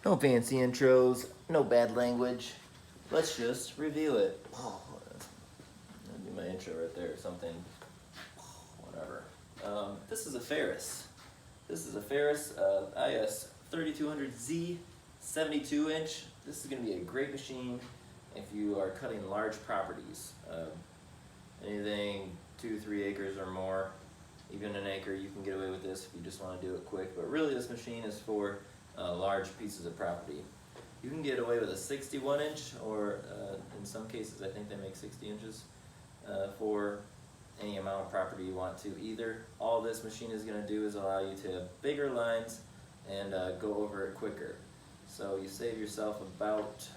No fancy intros, no bad language. Let's just review it. Oh, I'll do my intro right there or something. Whatever. This is a Ferris. This is a Ferris IS3200Z 72-inch. This is going to be a great machine if you are cutting large properties. Anything 2-3 acres or more, even an acre, you can get away with this if you just want to do it quick. But really, this machine is for large pieces of property. You can get away with a 61-inch, or in some cases, I think they make 60 inches for any amount of property you want to. Either all this machine is going to do is allow you to have bigger lines and go over it quicker. So you save yourself about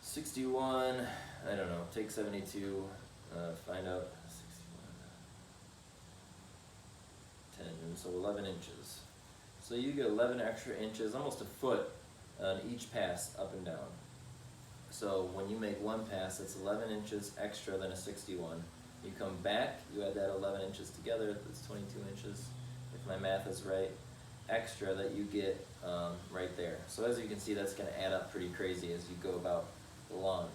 61, I don't know, take 72, find out 61, 10, so 11 inches. So you get 11 extra inches, almost a foot on each pass up and down. So when you make one pass, it's 11 inches extra than a 61. You come back, you add that 11 inches together, that's 22 inches, if my math is right, extra that you get right there. So as you can see, that's going to add up pretty crazy as you go about the lawn.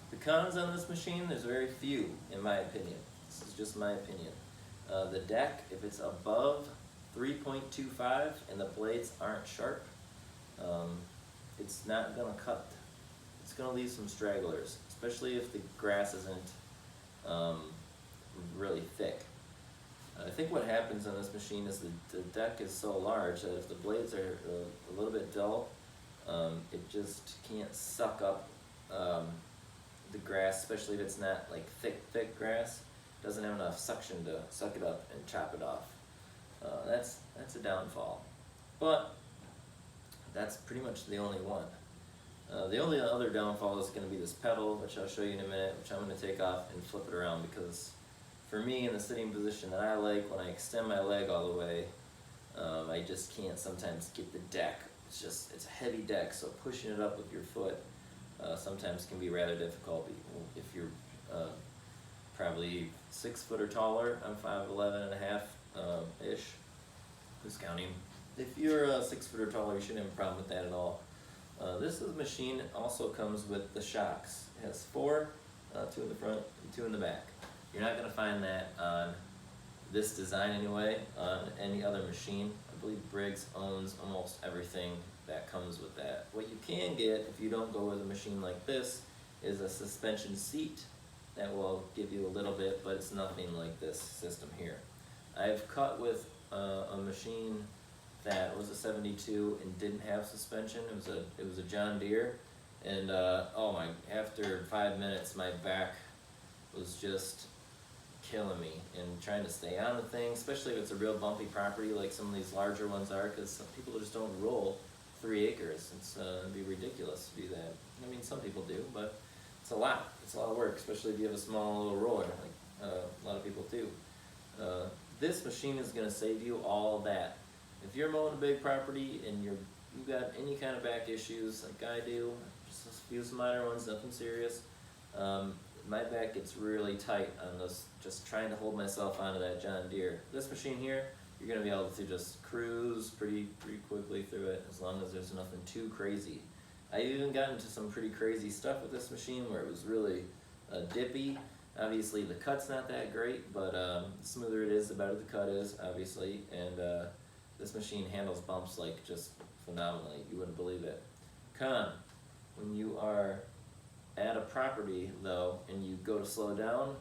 The cons on this machine, there's very few, in my opinion. This is just my opinion. The deck, if it's above 3.25 and the blades aren't sharp, it's not going to cut. It's going to leave some stragglers, especially if the grass isn't really thick. I think what happens on this machine is the deck is so large that if the blades are a little bit dull, it just can't suck up the grass, especially if it's not like thick grass. It doesn't have enough suction to suck it up and chop it off. That's a downfall, but that's pretty much the only one. The only other downfall is going to be this pedal, which I'll show you in a minute, which I'm going to take off and flip it around, because for me, in the sitting position that I like, when I extend my leg all the way, I just can't sometimes get the deck. It's a heavy deck, so pushing it up with your foot sometimes can be rather difficult. If you're probably 6 foot or taller, I'm 5'11" and a half ish. Who's counting? If you're 6 foot or taller, you shouldn't have a problem with that at all. This machine also comes with the shocks. It has 4, 2 in the front and 2 in the back. You're not going to find that on this design anyway, on any other machine. I believe Briggs owns almost everything that comes with that. What you can get if you don't go with a machine like this is a suspension seat that will give you a little bit, but it's nothing like this system here. I've cut with a machine that was a 72 and didn't have suspension. It was a John Deere, and after 5 minutes my back was just killing me and trying to stay on the thing, especially if it's a real bumpy property like some of these larger ones are, because some people just don't roll 3 acres. It'd be ridiculous to do that. I mean, some people do, but it's a lot of work, especially if you have a small little roller like a lot of people do. This machine is going to save you all that. If you're mowing a big property and you've got any kind of back issues like I do, just a few minor ones, nothing serious, my back gets really tight on this, just trying to hold myself onto that John Deere. This machine here, you're going to be able to just cruise pretty quickly through it, as long as there's nothing too crazy. I even got into some pretty crazy stuff with this machine where it was really dippy. Obviously the cut's not that great, but the smoother it is, the better the cut is, obviously, and this machine handles bumps like just phenomenally. You wouldn't believe it. Con, when you are at a property though and you go to slow down,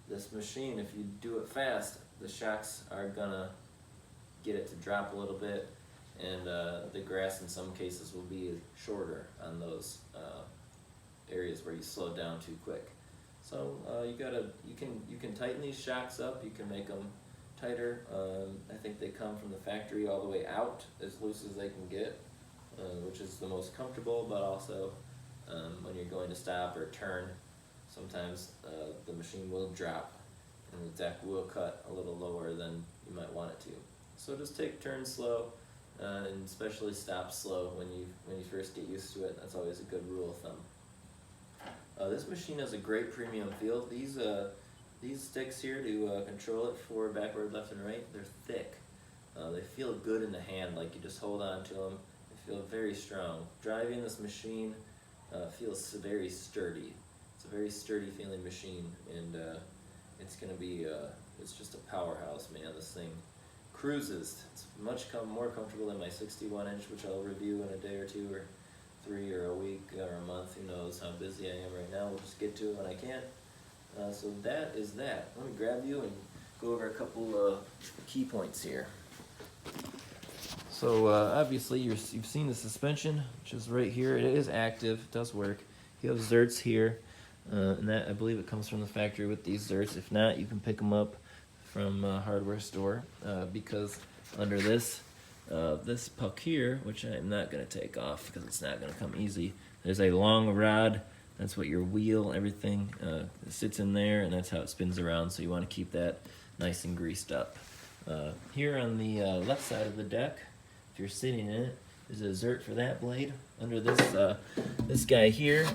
this machine, if you do it fast, the shocks are gonna get it to drop a little bit, and the grass in some cases will be shorter on those areas where you slow down too quick. So you can tighten these shocks up. You can make them tighter. I think they come from the factory all the way out, as loose as they can get, which is the most comfortable, but also when you're going to stop or turn, sometimes the machine will drop and the deck will cut a little lower than you might want it to. So just take turns slow, and especially stop slow when you first get used to it. That's always a good rule of thumb. This machine has a great premium feel. These sticks here to control it forward, backward, left, and right, they're thick. They feel good in the hand, like you just hold on to them. They feel very strong. Driving this machine feels very sturdy. It's a very sturdy feeling machine, and it's gonna be, it's just a powerhouse, man. This thing cruises. It's much more comfortable than my 61-inch, which I'll review in a day or two, or 3, or a week, or a month. Who knows how busy I am right now. We'll just get to it when I can. So that is that. Let me grab you and go over a couple key points here. So obviously you've seen the suspension, which is right here. It is active, it does work. You have zerts here, and that, I believe it comes from the factory with these zerts. If not, you can pick them up from a hardware store, because under this puck here, which I'm not going to take off because it's not going to come easy, there's a long rod. That's what your wheel, everything sits in there, and that's how it spins around, so you want to keep that nice and greased up. Here on the left side of the deck, if you're sitting in it, there's a zert for that blade. Under this guy here,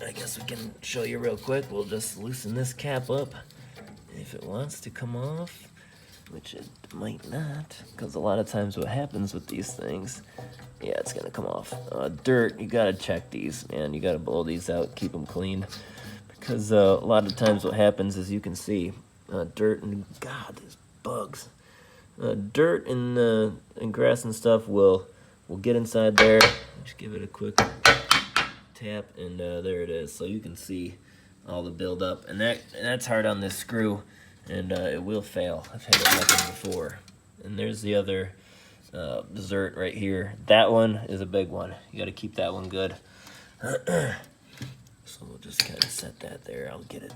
I guess we can show you real quick. We'll just loosen this cap up. If it wants to come off, which it might not, because a lot of times what happens with these things, yeah, it's gonna come off. Dirt, you gotta check these, man. You gotta blow these out, keep them clean, because a lot of times what happens is, you can see dirt and, God, there's bugs. Dirt and grass and stuff will get inside there. Just give it a quick tap, and there it is. So you can see all the buildup, and that's hard on this screw, and it will fail. I've had it happen before. And there's the other zert right here. That one is a big one. You got to keep that one good. So we'll just kind of set that there. I'll get it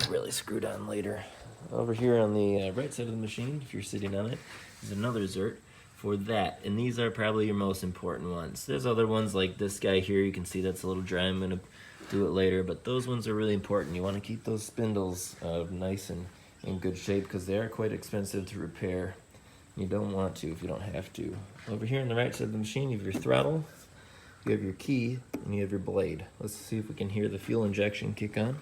really screwed on later. Over here on the right side of the machine, if you're sitting on it, is another zert for that. And these are probably your most important ones. There's other ones like this guy here. You can see that's a little dry. I'm going to do it later. But those ones are really important. You want to keep those spindles nice and in good shape, because they are quite expensive to repair. You don't want to if you don't have to. Over here on the right side of the machine, you have your throttle, you have your key, and you have your blade. Let's see if we can hear the fuel injection kick on.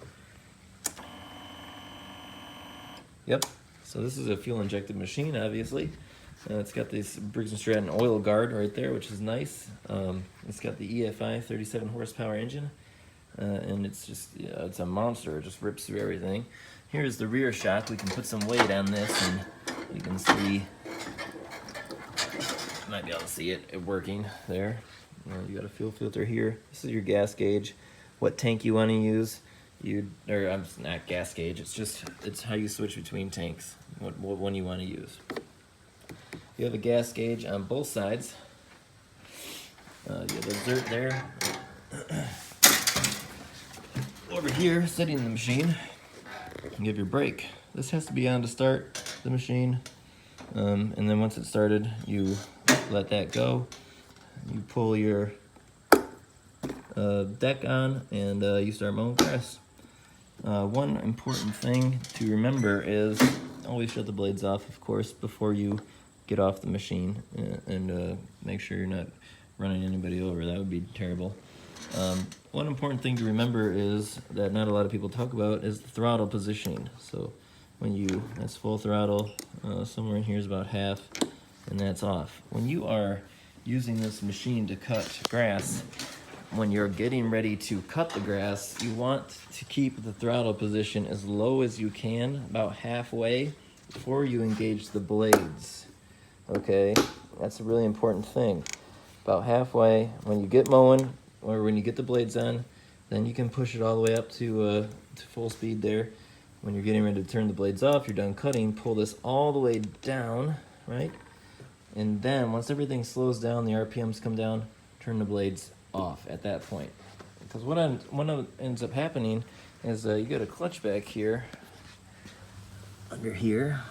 Yep, so this is a fuel injected machine, obviously. It's got this Briggs & Stratton oil guard right there, which is nice. It's got the EFI 37 horsepower engine, and it's just, it's a monster. It just rips through everything. Here's the rear shock. We can put some weight on this, and you can see, you might be able to see it working there. You got a fuel filter here. This is your gas gauge, what tank you want to use. It's not gas gauge, it's how you switch between tanks, what one you want to use. You have a gas gauge on both sides. You have a zert there. Over here, sitting in the machine, you have your brake. This has to be on to start the machine, and then once it's started, you let that go. You pull your deck on, and you start mowing grass. One important thing to remember is always shut the blades off, of course, before you get off the machine, and make sure you're not running anybody over. That would be terrible. One important thing to remember is that not a lot of people talk about is the throttle positioning. So when that's full throttle, somewhere in here is about half, and that's off. When you are using this machine to cut grass, when you're getting ready to cut the grass, you want to keep the throttle position as low as you can, about halfway, before you engage the blades. Okay, that's a really important thing. About halfway, when you get mowing, or when you get the blades on, then you can push it all the way up to full speed there. When you're getting ready to turn the blades off, you're done cutting, pull this all the way down, right? And then once everything slows down, the RPMs come down, turn the blades off at that point. Because what ends up happening is you got a clutch back here, under here,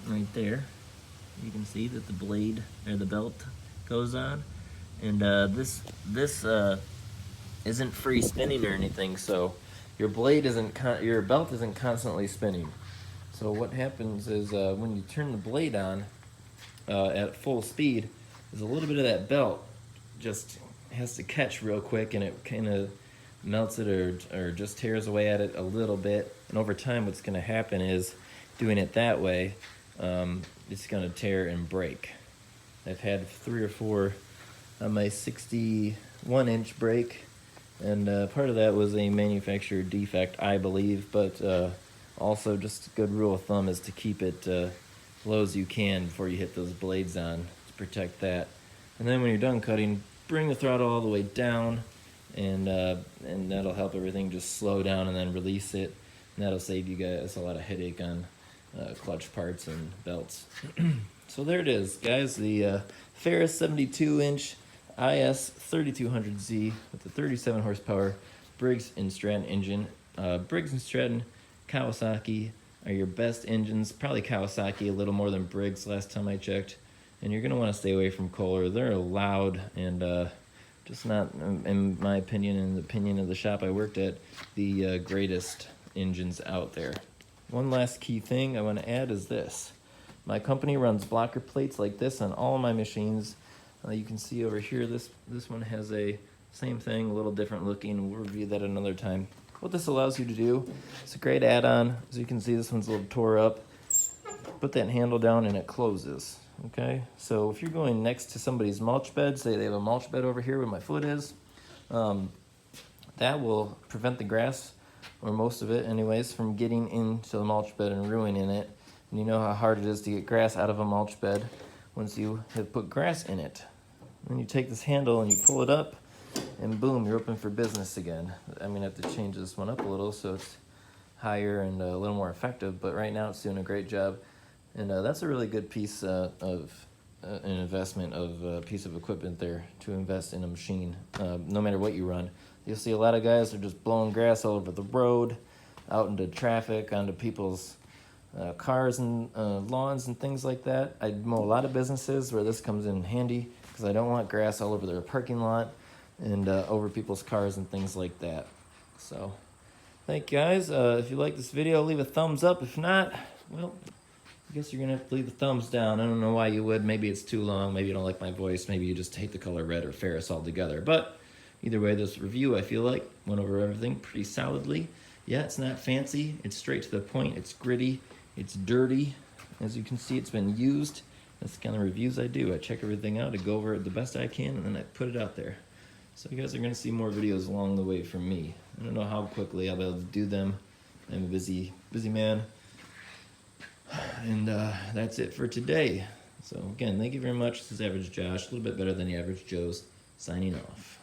right there. You can see that the blade, or the belt, goes on. And this isn't free spinning or anything, so your belt isn't constantly spinning. So what happens is when you turn the blade on at full speed, there's a little bit of that belt just has to catch real quick, and it kind of melts it or just tears away at it a little bit. And over time, what's going to happen is, doing it that way, it's gonna tear and break. I've had 3 or 4 on my 61-inch brake, and part of that was a manufacturer defect, I believe, but also just a good rule of thumb is to keep it low as you can before you hit those blades on to protect that. And then when you're done cutting, bring the throttle all the way down, and that'll help everything just slow down and then release it. And that'll save you guys a lot of headache on clutch parts and belts. So there it is, guys, the Ferris 72-inch IS3200Z with the 37 horsepower Briggs & Stratton engine. Briggs & Stratton, Kawasaki are your best engines. Probably Kawasaki a little more than Briggs last time I checked. And you're going to want to stay away from Kohler. They're loud and just not, in my opinion and the opinion of the shop I worked at, the greatest engines out there. One last key thing I want to add is this. My company runs blocker plates like this on all of my machines. You can see over here, this one has a same thing, a little different looking. We'll review that another time. What this allows you to do, it's a great add-on. As you can see, this one's a little tore up. Put that handle down and it closes. Okay, so if you're going next to somebody's mulch bed, say they have a mulch bed over here where my foot is, that will prevent the grass, or most of it anyways, from getting into the mulch bed and ruining it. And you know how hard it is to get grass out of a mulch bed once you have put grass in it. Then you take this handle and you pull it up, and boom, you're open for business again. I'm gonna have to change this one up a little so it's higher and a little more effective, but right now it's doing a great job. And that's a really good piece of an investment of a piece of equipment there to invest in a machine, no matter what you run. You'll see a lot of guys are just blowing grass all over the road, out into traffic, onto people's cars and lawns and things like that. I mow a lot of businesses where this comes in handy because I don't want grass all over their parking lot and over people's cars and things like that. So, thank you guys. If you like this video, leave a thumbs up. If not, well, I guess you're gonna have to leave the thumbs down. I don't know why you would. Maybe it's too long. Maybe you don't like my voice. Maybe you just hate the color red or Ferris altogether. But either way, this review, I feel like, went over everything pretty solidly. Yeah, it's not fancy. It's straight to the point. It's gritty. It's dirty. As you can see, it's been used. That's the kind of reviews I do. I check everything out. I go over it the best I can, and then I put it out there. So you guys are gonna see more videos along the way from me. I don't know how quickly I'll be able to do them. I'm a busy man. And that's it for today. So again, thank you very much. This is Average Josh, a little bit better than the Average Joe's, signing off.